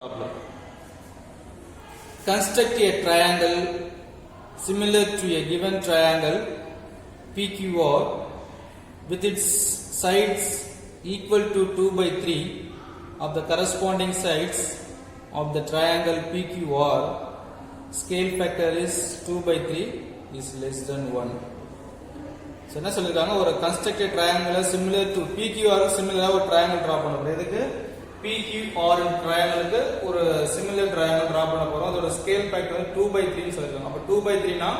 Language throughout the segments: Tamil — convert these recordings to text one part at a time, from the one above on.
Problem. Construct a triangle similar to a given triangle PQR with its sides equal to 2 by 3 of the corresponding sides of the triangle PQR. Scale factor is 2 by 3 is less than 1. So என்ன சொல்லிருக்காங்க, ஒரு construct a triangle similar to PQR similar ஒரு triangle draw பண்ண போறோம். இதுக்கு PQR triangle ஒரு similar triangle draw பண்ண போறோம். அதோட scale factor 2 by 3 னு சொல்லிருக்காங்க. அப்ப 2 by 3 னா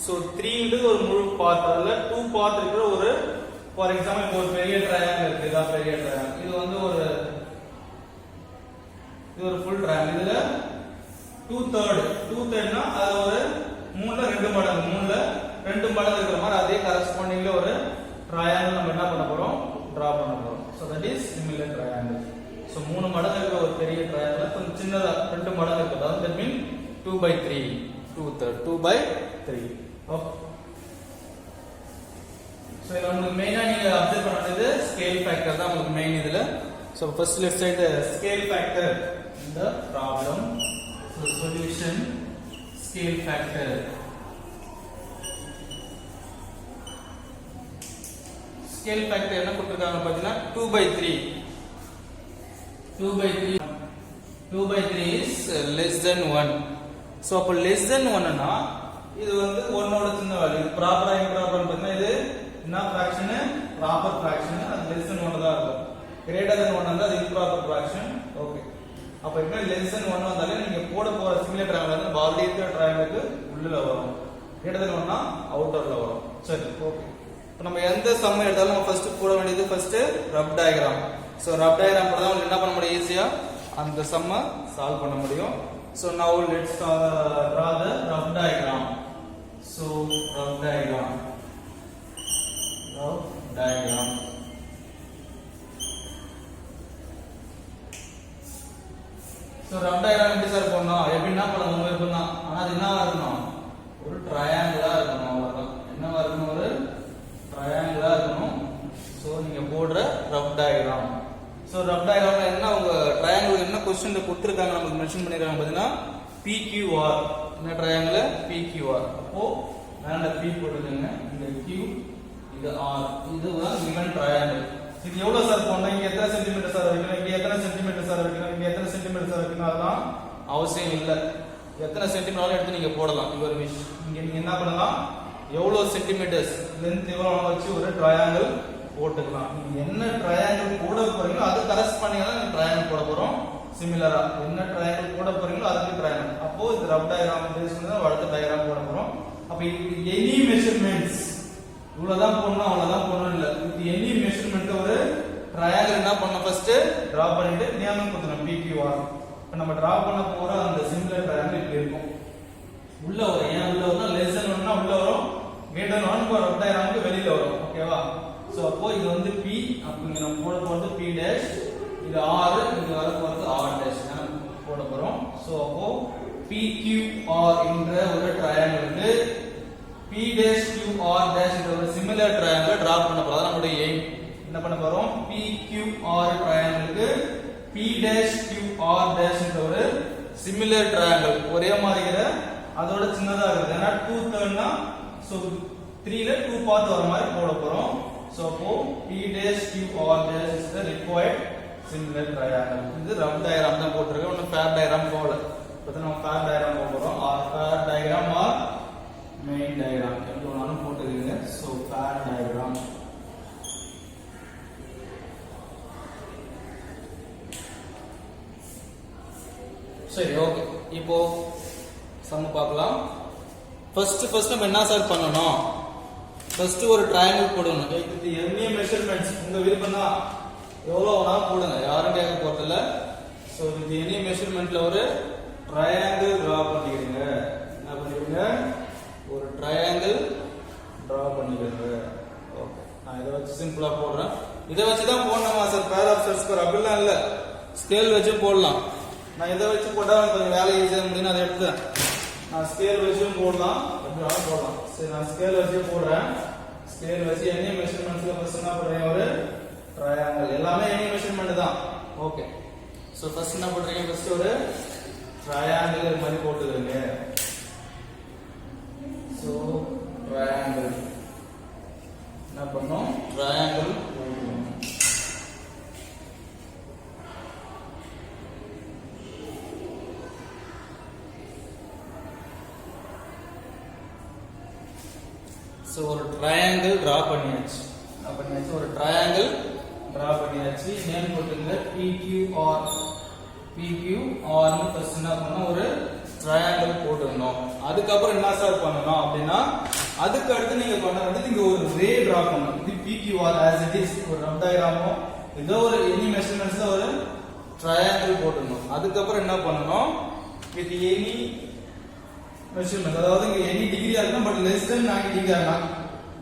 so 3 ன்றது ஒரு முழு பார்ட், அதுல 2 பார்ட் இருக்கிற ஒரு for example இப்போ ஒரு பெரிய triangle இருக்கு. இதா பெரிய triangle. இது வந்து ஒரு full triangle. இதுல 2/3 னா அது ஒரு 3ல 2 மடங்கு 3ல 2 மடங்கு இருக்கிற மாதிரி அதே கரஸ்பாண்டிங்ல ஒரு triangle நம்ம என்ன பண்ண போறோம், draw பண்ண போறோம். So that is similar triangle. So 3 மடங்கு இருக்கிற ஒரு பெரிய triangle கொஞ்சம் சின்னதா 2 மடங்கு இருக்கு. அதாவது that means 2 by 3 2 by 3. Okay. So இது நமக்கு மெயினா நீங்க அப்சர்வ் பண்ண வேண்டியது scale factor தான் நமக்கு மெயின் இதுல. So first let's say the scale factor in the problem. So solution scale factor. Scale factor என்ன கொடுத்திருக்காங்க பாத்தீங்கன்னா 2 by 3 is less than 1. So அப்ப less than 1 னா இது வந்து 1 ஓட சின்ன வேல்யூ. இது ப்ராப்பரா இம்ப்ராப்பர் பார்த்தா இது என்ன ஃபிராக்ஷன், ப்ராப்பர் ஃபிராக்ஷன். அது less than 1 தான் இருக்கும். greater than 1 இருந்தா அது இம்ப்ராப்பர் ஃபிராக்ஷன். ஓகே, அப்ப இப்போ less than 1 வந்தாலே நீங்க போட போற சிமிலர் ட்ரையாங்கிள் வந்து பாடி இருக்கிற ட்ரையாங்கிளுக்கு உள்ளல வரும். greater than 1 னா அவுட்டர்ல வரும். சரி, ஓகே. இப்போ நம்ம எந்த சம் எடுத்தாலும் நம்ம ஃபர்ஸ்ட் போட வேண்டியது first rough diagram. So rough diagram போட்டா உங்களுக்கு என்ன பண்ண முடியும், ஈஸியா அந்த சம்ம சால்வ் பண்ண முடியும். So now let's draw the rough diagram. So rough diagram. So rough diagram எப்படி சார் பண்ணோம், எப்படின்னா பண்ணணும் உங்க விருப்பம் தான். ஆனா அது என்னவா இருக்கணும், ஒரு ட்ரையாங்கிளா இருக்கணும். அவ்வளவுதான். என்னவா இருக்கணும், ஒரு ட்ரையாங்கிளா இருக்கணும். சோ நீங்க போடுற ரஃப் டயகிராம். சோ ரஃப் டயகிராம்ல என்ன உங்க ட்ரையாங்கிள் என்ன क्वेश्चनல கொடுத்திருக்காங்க நமக்கு மென்ஷன் பண்ணிருக்காங்க பாத்தீங்கன்னா PQR. என்ன ட்ரையாங்கிள் PQR. அப்போ மேல P போட்டுக்கங்க, இந்த Q இது R. இதுதான் given triangle. இது எவ்வளவு சார் போடணும், இங்க எத்தனை சென்டிமீட்டர் சார் வைக்கணும், இங்க எத்தனை சென்டிமீட்டர் சார் வைக்கணும், இங்க எத்தனை சென்டிமீட்டர் சார் வைக்கணும் அதெல்லாம் அவசியம் இல்ல. எத்தனை சென்டிமீட்டர் எடுத்து நீங்க போடலாம். இது ஒரு விஷயம். இங்க நீங்க என்ன பண்ணலாம், எவ்வளவு சென்டிமீட்டர்ஸ் லென்த் எவ்வளவு வச்சு ஒரு ட்ரையாங்கிள் போட்டுக்கலாம். நீங்க என்ன ட்ரையாங்கிள் போட போறீங்களோ அது கரஸ்பாண்டிங்கா தான் ட்ரையாங்கிள் போட போறோம். சிமிலரா என்ன ட்ரையாங்கிள் போட போறீங்களோ அதுக்கு ட்ரையாங்கிள். அப்போ இது ரஃப் டயகிராம் பேஸ் பண்ணி தான் அடுத்த டயகிராம் போட போறோம். அப்ப இது எனி மெஷர்மென்ட்ஸ் இவ்வளவுதான் போடணும் அவ்வளவுதான் போடணும் இல்ல. இது எனி மெஷர்மென்ட் ஒரு ட்ரையாங்கிள் என்ன பண்ணணும், ஃபர்ஸ்ட் டிரா பண்ணிட்டு நேம் கொடுக்கணும் PQR. இப்ப நம்ம டிரா பண்ண போற அந்த சிமிலர் ட்ரையாங்கிள் இப்படி இருக்கும். உள்ள வரும். ஏன் உள்ள வரும்னா லெஸ் தென் 1 னா உள்ள வரும், கிரேட்டர் தென் 1 போற ரஃப் டயகிராமுக்கு வெளியில வரும். ஓகேவா? சோ அப்போ இது வந்து P, அப்ப இங்க நம்ம போட போறது P டேஷ், இது R, இங்க வர போறது R டேஷ் போட போறோம். சோ அப்போ PQR என்ற ஒரு ட்ரையாங்கிளுக்கு P டேஷ் QR டேஷ் என்ற ஒரு சிமிலர் ட்ரையாங்கிள் டிரா பண்ண போறோம். நம்மளுடைய எய்ம் என்ன பண்ண போறோம், PQR ட்ரையாங்கிளுக்கு P dash QR dash என்ற ஒரு சிமிலர் ட்ரையாங்கிள் ஒரே மாதிரிங்கிற அதோட சின்னதா இருக்குது. ஏன்னா 2/3 னா சோ 3ல 2 பார்ட் வர மாதிரி போட போறோம். So அப்போ P dash QR dash is the required similar triangle. இது ரஃப் டயகிராம் தான் போட்டுருக்கோம். இன்னும் ஃபேர் டயகிராம் போடல. இப்போ நம்ம ஃபேர் டயகிராம் போட போறோம். Or fair diagram or main diagram எப்படி வேணாலும் போட்டுக்கங்க. So fair diagram. சரி, ஓகே. இப்போ சம் பார்க்கலாம். ஃபர்ஸ்ட் நம்ம என்ன சார் பண்ணணும், ஃபர்ஸ்ட் ஒரு ட்ரையாங்கிள் போடணும். இது எனி மெஷர்மென்ட்ஸ் உங்க விருப்பம் தான், எவ்வளவு வேணா போடுங்க, யாரும் கேட்க போறதில்ல. சோ இது எனி மெஷர்மென்ட்ல ஒரு ட்ரையாங்கிள் டிரா பண்ணிடுங்க. என்ன பண்ணிடுங்க, ஒரு ட்ரையாங்கிள் டிரா பண்ணிடுங்க. ஓகே, நான் இதை வச்சு சிம்பிளா போடுறேன். இதை வச்சு தான் போடணுமா sir, pair of set square அப்படிலாம் இல்ல, ஸ்கேல் வச்சு போடலாம். நான் இதை வச்சு போட்டா கொஞ்சம் வேலை ஈஸியாக முடியும், அதை எடுத்தேன். நான் ஸ்கேல் வச்சும் போடலாம், எப்படி வேணாலும் போடலாம். சரி, நான் ஸ்கேல் வச்சு போடுறேன். ஸ்கேல் வச்சு எனி மெஷர்மென்ட்ஸ்ல ஃபர்ஸ்ட் என்ன பண்றேன், ஒரு ட்ரையாங்கிள். எல்லாமே எனி மெஷர்மென்ட் தான். ஓகே, ஸோ ஃபர்ஸ்ட் என்ன பண்றீங்க, ஃபர்ஸ்ட் ஒரு ட்ரையாங்கிள் மாதிரி போட்டுக்கிறீங்க. ஸோ ட்ரையாங்கிள் என்ன பண்ணோம், ட்ரையாங்கிள் போட்டுக்கணும். ஸோ ஒரு ட்ரையாங்கிள் டிரா பண்ணியாச்சு. ஒரு ட்ரையாங்கிள் டிரா பண்ணியாச்சு. நேம் போட்டுங்க PQR. PQR ஃபர்ஸ்ட் என்ன பண்ணோம், ஒரு ட்ரையாங்கிள் போட்டுக்கணும். அதுக்கப்புறம் என்ன சார் பண்ணணும் அப்படின்னா, அதுக்கு அடுத்து நீங்க பண்ண வேண்டியது இங்க ஒரு ரே டிரா பண்ணணும். இது PQR as it is ஒரு ரப் டயகிராமோ ஏதோ ஒரு எனி மெஷர்மென்ட்ஸ்ல ஒரு ட்ரையாங்கிள் போட்டுக்கணும். அதுக்கப்புறம் என்ன பண்ணணும், வித் எனி மெஷர்மென்ட், அதாவது இங்க எனி டிகிரியா இருக்கணும், பட் லெஸ் தென் 90 டிகிரி ஆகணும்.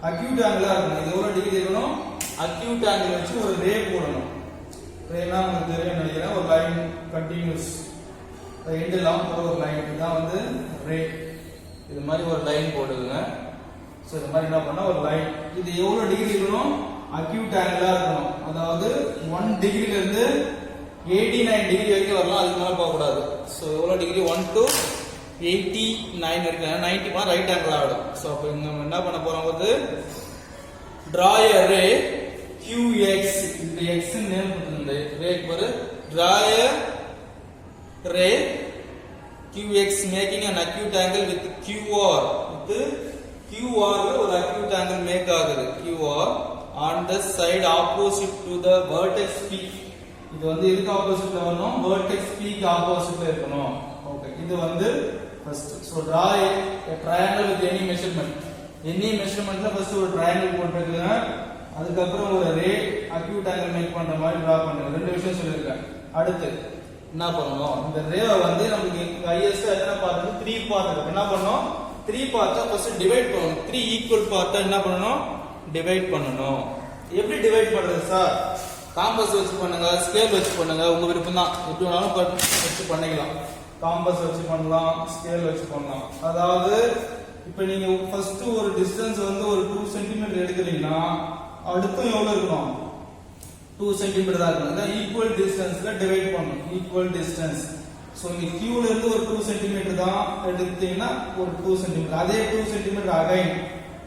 அக்யூட் ஆங்கிளா இருக்கணும். இது எவ்வளவு டிகிரி இருக்கணும், அக்யூட் ஆங்கிள் வச்சு ஒரு ரே போடணும். ரேனா உங்களுக்கு தெரியும் நினைக்கிறேன், ஒரு லைன் கண்டினியூஸ் எண்டெல்லாம் போற ஒரு லைன், இதுதான் வந்து ரே. இது மாதிரி ஒரு லைன் போட்டுக்குங்க. ஸோ இது மாதிரி என்ன பண்ணா ஒரு லைன், இது எவ்வளவு டிகிரி இருக்கணும், அக்யூட் ஆங்கிளா இருக்கணும். அதாவது 1 டிகிரில இருந்து 89 டிகிரி வரைக்கும் வரலாம், அதுக்கு மேல போக கூடாது. ஸோ எவ்வளவு டிகிரி, 1 to 89 இருக்கு, 90 மா ரைட் ஆங்கிள் ஆகும். சோ அப்ப இங்க என்ன பண்ண போறோம், வந்து draw a ray QX. இந்த x ன்னு நேம் கொடுத்திருந்த ரேக்கு பாரு, draw a ray QX making an acute angle with QR. with QR ஒரு acute angle மேக் ஆகுது, QR on the side opposite to the vertex P. இது வந்து எதுக்கு ஆப்போசிட்ல வரணும், vertex P க்கு ஆப்போசிட்ல இருக்கணும். ஓகே, இது வந்து first. So draw a triangle with any measurement. Any measurementல first ஒரு triangle போட்டுருங்க. அதுக்கு அப்புறம் ஒரு ரே அக்யூட் ஆங்கிள் மேக் பண்ற மாதிரி டிரா பண்ணுங்க. ரெண்டு விஷயம் சொல்லிருக்கேன். அடுத்து என்ன பண்ணனும், இந்த ரேவை வந்து நமக்கு ஹையஸ்ட் எத்தனை பார்ட் இருக்கு, 3 பார்ட் இருக்கு. என்ன பண்ணனும், 3 பார்ட்டா ஃபர்ஸ்ட் டிவைட் பண்ணனும். 3 ஈக்குவல் பார்ட்டா என்ன பண்ணனும், டிவைட் பண்ணனும். எப்படி டிவைட் பண்றது சார், காம்பஸ் வச்சு பண்ணுங்க, ஸ்கேல் வச்சு பண்ணுங்க, உங்க விருப்பம் தான். எப்படி வேணாலும் வச்சு பண்ணிக்கலாம். காம்பஸ் வச்சு பண்ணலாம், ஸ்கேல் வச்சு பண்ணலாம். அதாவது இப்போ நீங்க ஃபர்ஸ்ட் ஒரு டிஸ்டன்ஸ் வந்து ஒரு 2 சென்டிமீட்டர் எடுக்கிறீங்கன்னா அடுத்து எவ்வளவு இருக்கணும், 2 சென்டிமீட்டர் தான் இருக்கணும். இதான் ஈக்குவல் டிஸ்டன்ஸ்ல டிவைட் பண்ணணும், ஈக்குவல் டிஸ்டன்ஸ். சோ இங்க Q ல இருந்து ஒரு 2 சென்டிமீட்டர் தான் எடுத்தீங்கன்னா ஒரு 2 சென்டிமீட்டர், அதே 2 சென்டிமீட்டர் அகைன்,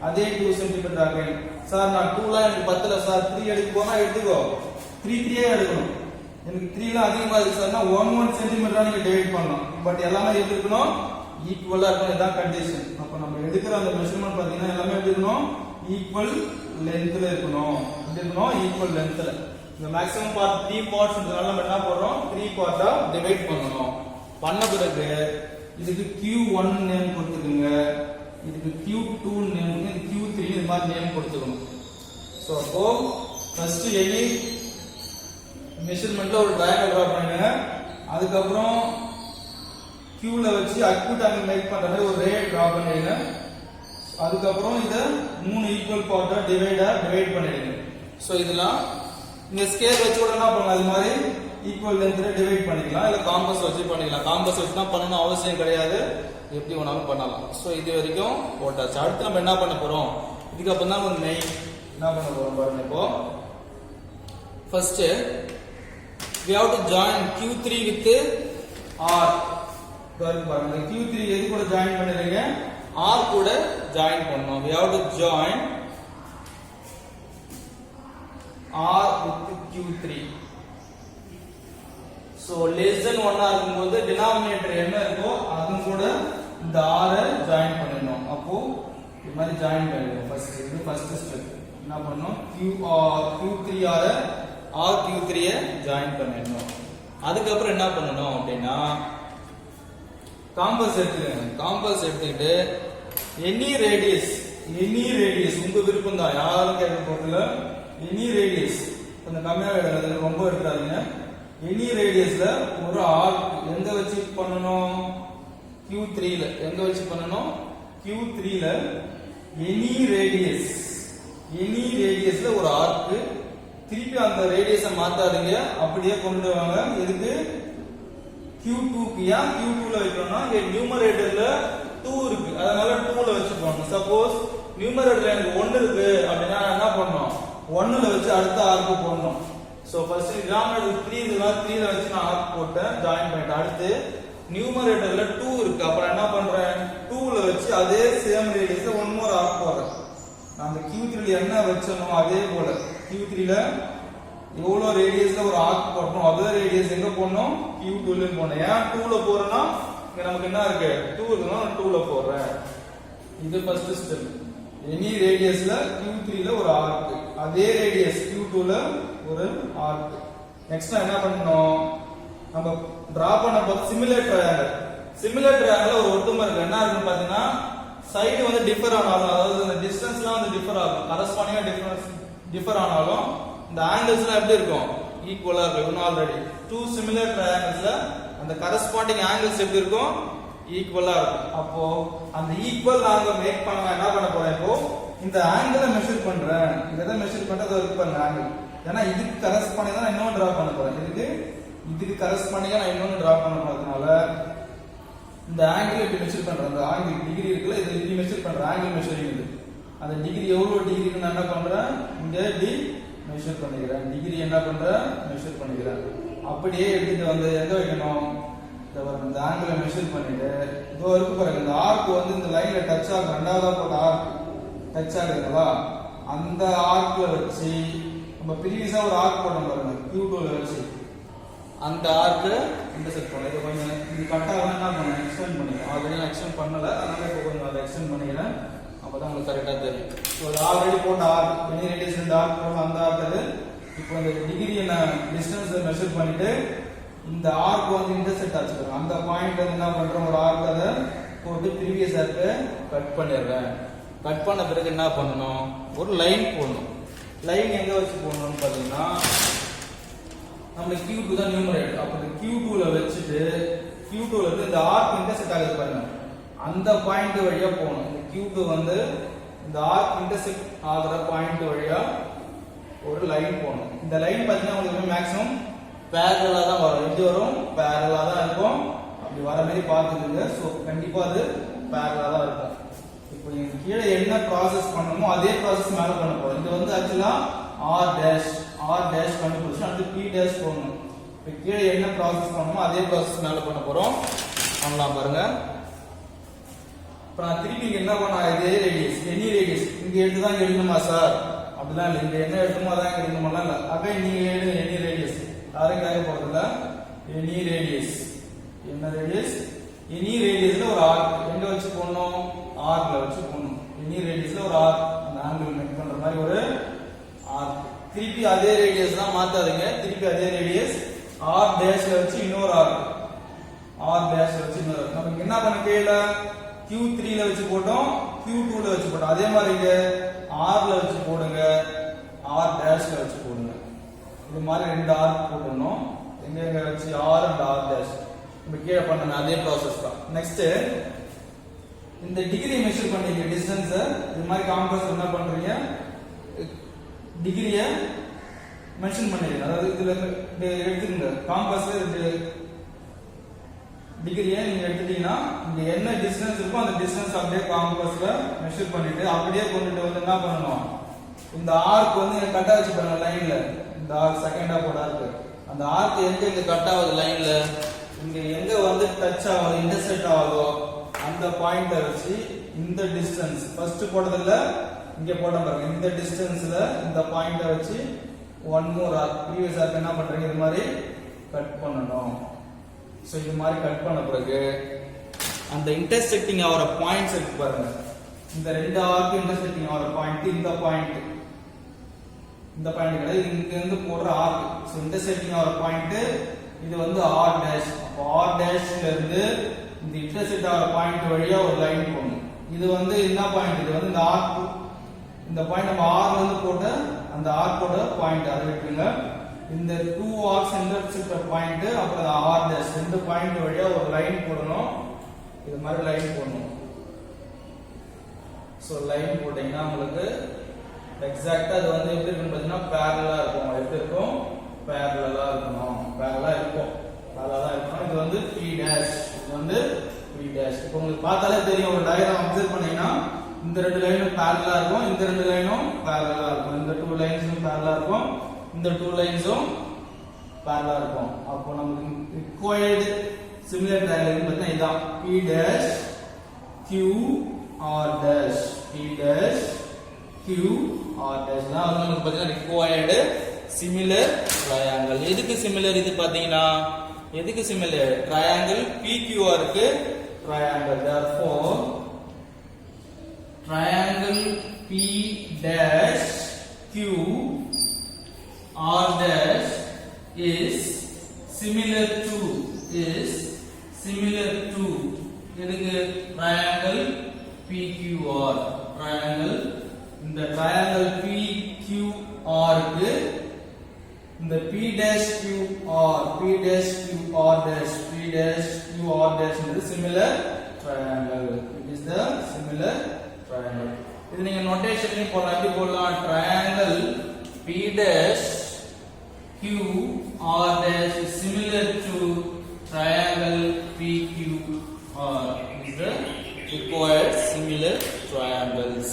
அதே 2 சென்டிமீட்டர் அகைன். சார் நான் 2 லாம் எனக்கு பத்தல சார், 3 எடுக்க போனா எடுத்துக்கோ, 3 எடுக்கணும். எனக்கு 3 ல அதிகமா இருக்கு சார்னா 1 சென்டிமீட்டரா நீங்க டிவைட் பண்ணணும். பட் எல்லாமே எப்படி இருக்கணும், ஈக்குவலா இருக்கணும். இதான் கண்டிஷன். அப்ப நம்ம எடுக்கிற அந்த மெஷர்மென்ட் பாத்தீங்கன்னா எல்லாமே எப்படி இருக்கணும், ஈக்குவல் லென்த்ல இருக்கணும். எப்படி இருக்கணும், ஈக்குவல் லென்த்ல. இந்த மேக்ஸிமம் பார்ட் 3 பார்ட்ஸ்ன்றதால நம்ம என்ன பண்றோம், 3 பார்ட்டா டிவைட் பண்ணனும். பண்ண பிறகு இதுக்கு Q1 நேம் கொடுத்துக்கங்க, இதுக்கு Q2 நேம், இதுக்கு Q3 இந்த மாதிரி நேம் கொடுத்துக்கணும். சோ அப்போ ஃபர்ஸ்ட் எனி மெஷர்மென்ட்ல ஒரு ட்ரையாங்கிள் டிரா பண்ணுங்க. அதுக்கு அப்புறம் Q ல வச்சு அக்யூட் ஆங்கிள் மேக் பண்ற மாதிரி ஒரு ரே டிரா பண்ணிடுங்க. அதுக்கு அப்புறம் இத 3 ஈக்குவல் பார்ட்டா டிவைட் பண்ணிடுங்க. சோ இதெல்லாம் நீங்க ஸ்கேல் வச்சு கூட என்ன பண்ணலாம், அது மாதிரி ஈக்குவல் லென்த்ல டிவைட் பண்ணிக்கலாம், இல்ல காம்பஸ் வச்சு பண்ணிக்கலாம். காம்பஸ் வச்சு தான் பண்ணணும் அவசியம் கிடையாது, எப்படி வேணாலும் பண்ணலாம். சோ இது வரைக்கும் போட்டாச்சு. அடுத்து நம்ம என்ன பண்ண போறோம், இதுக்கு அப்புறம் தான் வந்து மெயின் என்ன பண்ண போறோம் பாருங்க. இப்போ first we have to join Q3 with R. பாருங்க Q3 எது கூட ஜாயின் பண்ணுறீங்க, R கூட ஜாயின் பண்ணனும். we have to join R with Q3. so less than 1 இருக்கும்போது டினாமினேட்டர் என்ன இருக்கோ அது கூட இந்த R ஜாயின் பண்ணனும். அப்போ இது மாதிரி ஜாயின் பண்ணிடுங்க. ஃபர்ஸ்ட் இது ஃபர்ஸ்ட் ஸ்டெப். என்ன பண்ணனும், Q3 R Q3 ஜாயின் பண்ணிடணும். அதுக்கு அப்புறம் என்ன பண்ணணும் அப்படின்னா காம்பஸ் எடுத்துக்கங்க. காம்பஸ் எடுத்துக்கிட்டு எனி ரேடியஸ் உங்க விருப்பம் தான், யாரும் கேட்க போறதில்ல. எனி ரேடியஸ் கொஞ்சம் கம்மியாக எடுக்காதீங்க, ரொம்ப எடுக்காதீங்க. எனி ரேடியஸ்ல ஒரு ஆர்க் எங்க வச்சு பண்ணணும், Q3 ல. எங்க வச்சு பண்ணணும், Q3 ல எனி ரேடியஸ்ல ஒரு ஆர்க். திருப்பி அந்த ரேடியஸை மாத்தாதீங்க, அப்படியே கொண்டு வாங்க. எதுக்கு, Q2 க்கு. ஏன் Q2 ல வைக்கணும்னா இங்க நியூமரேட்டர்ல 2 இருக்கு, அதனால 2 ல வச்சு போடணும். சப்போஸ் நியூமரேட்டர்ல எனக்கு 1 இருக்கு அப்படின்னா என்ன பண்ணணும், 1 ல வச்சு அடுத்த ஆர்க்கு போடணும். சோ ஃபர்ஸ்ட் டினாமினேட்டர் 3 இதுல 3 ல வச்சு நான் ஆர்க் போட்டேன் ஜாயின் பண்ணிட்டேன். அடுத்து நியூமரேட்டர்ல 2 இருக்கு. அப்ப என்ன பண்றேன் 2 ல வச்சு அதே சேம் ரேடியஸ்ல ஒன் மோர் ஆர்க் போடுறேன். நான் அந்த Q3 ல என்ன வச்சனோ அதே போல Q3 ல எவ்வளவு ரேடியஸ்ல ஒரு ஆர்க் போடணும் அதே ரேடியஸ் எங்க போடணும் Q2 ல போடணும். ஏன் 2 ல போறேன்னா இங்க நமக்கு என்ன இருக்கு 2 இருக்குன்னா 2 ல போடுறேன். இது ஃபர்ஸ்ட் ஸ்டெப். எனி ரேடியஸ்ல Q3 ல ஒரு ஆர்க் அதே ரேடியஸ் Q2 ல ஒரு ஆர்க். நெக்ஸ்ட் என்ன பண்ணனும் நம்ம டிரா பண்ண போது சிமிலர் ட்ரையாங்கிள் ஒரு ஒட்டுமை இருக்கு. என்ன இருக்குன்னு பாத்தீங்கன்னா சைடு வந்து டிஃபர் ஆனாலும் அதாவது இந்த டிஸ்டன்ஸ்லாம் வந்து டிஃபர் ஆகும் கரஸ்பாண்டிங்கா டிஃபர் ஆனாலும் இந்த ஆங்கிள்ஸ்லாம் எப்படி இருக்கும் ஈக்குவலா இருக்கும். ஆல்ரெடி டூ சிமிலர் ட்ரையாங்கிள்ஸ்ல அந்த கரஸ்பாண்டிங் ஆங்கிள்ஸ் எப்படி இருக்கும் ஈக்குவலா இருக்கும். அப்போ அந்த ஈக்குவல் நாங்க மேக் பண்ண என்ன பண்ண போறேன் இப்போ இந்த ஆங்கிளை மெஷர் பண்றேன். இதை மெஷர் பண்றது இருக்கு பாருங்க ஆங்கிள். ஏன்னா இதுக்கு கரஸ்பாண்டிங்கா நான் இன்னொன்னு டிரா பண்ண போறேன். இதுக்கு கரஸ்பாண்டிங்கா நான் இன்னொன்னு டிரா பண்ண போறதுனால இந்த ஆங்கிள் எப்படி மெஷர் பண்றேன் அந்த ஆங்கிள் டிகிரி இருக்குல்ல இது இப்படி மெஷர் பண்றேன் ஆங்கிள் மெஷரிங் இது. அந்த டிகிரி எவ்வளவு டிகிரின்னு நான் என்ன பண்றேன் இங்க டி மெஷர் பண்ணிக்கிறேன். டிகிரி என்ன பண்றேன் மெஷர் பண்ணிக்கிறேன். அப்படியே எடுத்துட்டு வந்து எங்க வைக்கணும் இந்த ஆங்கிளை மெஷர் பண்ணிட்டு இதோ இருக்கு பாருங்க இந்த ஆர்க் வந்து இந்த லைன்ல டச் ஆகும் ரெண்டாவதா போட்ட ஆர்க் டச் ஆகுதுங்களா அந்த ஆர்க்ல வச்சு நம்ம ப்ரீவியஸா ஒரு ஆர்க் போட்டோம் பாருங்க Q2 ல வச்சு அந்த ஆர்க் இன்டர்செக்ட் பண்ணலாம். இது கொஞ்சம் இது கட் ஆகணும் என்ன பண்ண எக்ஸ்டெண்ட் பண்ணிக்கிறேன். ஆல்ரெடி நான் எக்ஸ்டெண்ட் பண்ணல அதனால இப்போ கொஞ்சம் அதை எக்ஸ்டெண்ட் பண்ணிக்கிறேன். அப்பதான் உங்களுக்கு கரெக்டா தெரியும். ஸோ ஆல்ரெடி போட்ட ஆர்க் எனி ரேடியஸ் ரெண்டு ஆர்க் போடணும் அந்த ஆர்க் இப்போ இந்த டிகிரியை நான் டிஸ்டன்ஸ் மெஷர் பண்ணிட்டு இந்த ஆர்க் வந்து இன்டர்செக்ட் ஆச்சுக்கிறேன். அந்த பாயிண்ட் வந்து என்ன பண்றேன் ஒரு ஆர்க் அதை போட்டு ப்ரீவியஸ் ஆர்க்கு கட் பண்ணிடுறேன். கட் பண்ண பிறகு என்ன பண்ணணும் ஒரு லைன் போடணும். லைன் எங்க வச்சு போடணும்னு பாத்தீங்கன்னா நம்ம Q2 தான் நியூமரேட்டர். அப்ப Q2 ல வச்சுட்டு Q2 ல இருந்து இந்த ஆர்க் இன்டர்செக்ட் ஆகுது பாருங்க அந்த பாயிண்ட் வழியா போகணும். இந்த Q2 வந்து இந்த ஆர்க் இன்டர்செக்ட் ஆகுற பாயிண்ட் வழியா ஒரு லைன் போகணும். இந்த லைன் பாத்தீங்கன்னா உங்களுக்கு மேக்ஸிமம் பேரலா தான் வரும். எப்படி வரும் பேரலா தான் இருக்கும். அப்படி வர மாதிரி பார்த்துக்கோங்க. ஸோ கண்டிப்பா அது பேரலா தான் இருக்கும். இப்போ நீங்க கீழே என்ன ப்ராசஸ் பண்ணணுமோ அதே ப்ராசஸ் மேல பண்ண போறோம். இது வந்து ஆக்சுவலா ஆர் டேஷ் கண்டுபிடிச்சு அடுத்து P டேஷ் போடணும். இப்போ கீழே என்ன ப்ராசஸ் பண்ணணுமோ அதே ப்ராசஸ் மேல பண்ண போறோம். பண்ணலாம் பாருங்க. இப்போ நான் திருப்பி என்ன பண்ண இதே ரேடியஸ் எனி ரேடியஸ் இங்க எடுத்து தான் எழுதணுமா சார் அப்படிலாம் இல்லை. இங்க என்ன எடுத்துமோ அதான் எழுதணுமாலாம் இல்லை. அப்படியே நீங்க எழுதுங்க எனி ரேடியஸ் யாரும் கேட்க போறதில்ல. எனி ரேடியஸ் என்ன ரேடியஸ் எனி ரேடியஸ்ல ஒரு ஆர்க் எங்க வச்சு போடணும் ஆர்க்ல வச்சு போடணும். எனி ரேடியஸ்ல ஒரு ஆர்க் அந்த ஆங்கிள் மேக் பண்ற மாதிரி ஒரு ஆர்க். திருப்பி அதே ரேடியஸ் தான் மாத்தாதீங்க. திருப்பி அதே ரேடியஸ் ஆர் டேஷ்ல வச்சு இன்னொரு ஆர்க் ஆர் டேஷ்ல வச்சு இன்னொரு நமக்கு என்ன பண்ண கீழே Q3 ல வச்சு போட்டோம் Q2 ல வச்சு போட்டோம். அதே மாதிரி இங்க R ல வச்சு போடுங்க ஆர் டேஷ்ல வச்சு போடுங்க. இது மாதிரி ரெண்டு ஆர்க் போடணும். எங்க வச்சு ஆர் அண்ட் ஆர் டேஷ் நம்ம கீழே பண்ணணும் அதே ப்ராசஸ் தான். நெக்ஸ்ட் இந்த டிகிரி மெஷர் பண்ணீங்க டிஸ்டன்ஸ் இது மாதிரி காம்பஸ் என்ன பண்றீங்க டிகிரியை மென்ஷன் பண்ணிடுங்க. அதாவது இதுல எடுத்துக்கங்க காம்பஸ்ல டிகிரியை நீங்க எடுத்துட்டீங்கன்னா இங்க என்ன டிஸ்டன்ஸ் இருக்கோ அந்த டிஸ்டன்ஸ் அப்படியே காம்பஸ்ல மெஷர் பண்ணிட்டு அப்படியே கொண்டுட்டு வந்து என்ன பண்ணணும் இந்த ஆர்க் வந்து கட் ஆச்சு பாருங்க லைன்ல இந்த ஆர்க் செகண்ட் ஆஃப் ஆர்க் அந்த ஆர்க் எங்க இங்க கட் ஆகுது லைன்ல இங்க எங்க வந்து டச் ஆகுது இன்டர்செக்ட் ஆகுதோ அந்த பாயிண்ட வச்சு இந்த டிஸ்டன்ஸ் ஃபர்ஸ்ட் போட்டதுல இங்க போட்ட பாருங்க இந்த டிஸ்டன்ஸ்ல இந்த பாயிண்ட வச்சு one more arc previous arc என்ன பண்றீங்க இது மாதிரி கட் பண்ணணும். சோ இது மாதிரி கட் பண்ண பிறகு அந்த இன்டர்செக்டிங் ஆகிற பாயிண்ட்ஸ் இருக்கு பாருங்க இந்த ரெண்டு ஆர்க் இன்டர்செக்டிங் ஆகிற பாயிண்ட் இந்த பாயிண்ட் கிடையாது இங்க இருந்து போடுற ஆர்க். சோ இன்டர்செக்டிங் ஆகிற பாயிண்ட் இது வந்து ஆர் டேஷ். அப்போ ஆர் டேஷ்ல இருந்து இந்த இன்டர்செக்ட் ஆகிற பாயிண்ட் வழியா ஒரு லைன் போடணும். இது வந்து என்ன பாயிண்ட் இது வந்து இந்த ஆர்க் இந்த பாயிண்ட் நம்ம ஆர்ல இருந்து போட்ட அந்த ஆர்க்கோட பாயிண்ட் அதை விட்டுருங்க. இந்த டூ ஆர்க்ஸ் இன்டர்செக்ட் பாயிண்ட் அப்புறம் ஆர் டேஷ் ரெண்டு பாயிண்ட் வழியா ஒரு லைன் போடணும். இது மாதிரி லைன் போடணும். சோ லைன் போட்டீங்கன்னா உங்களுக்கு எக்ஸாக்ட்டா அது வந்து எப்படி இருக்கும் பாத்தீங்கன்னா பேரலலா இருக்கும். எப்படி இருக்கும் பேரலலா இருக்கணும். பேரலலா இருக்கும். இது வந்து P டேஷ் இது வந்து P டேஷ். இப்போ உங்களுக்கு பார்த்தாலே தெரியும் ஒரு டயகிராம் அப்சர்வ் பண்ணீங்கன்னா இந்த ரெண்டு லைனும் பேரலலா இருக்கும் இந்த ரெண்டு லைனும் பேரலலா இருக்கும் இந்த டூ லைன்ஸும் பேரலலா இருக்கும் இந்த டூ லைன்ஸும் parallel இருக்கும். அப்போ நமக்கு required similar triangle பார்த்தா இதான் P dash Q R dash P dash Q R dash தான் வந்து நமக்கு பார்த்தீங்கன்னா required similar triangle. எதுக்கு similar இது பார்த்தீங்கன்னா எதுக்கு similar triangle PQR க்கு triangle. Therefore triangle P dash Q R dash is similar to எதுக்கு triangle PQR. triangle இந்த triangle PQR க்கு இந்த P dash QR P dash QR dash P dash QR dash is similar triangle. It is the similar triangle. இது நீங்க நோட்டேஷன்லயே போடலாம். எப்படி போடலாம்? triangle P dash QR dash is similar to triangle PQR. Is the required similar triangles.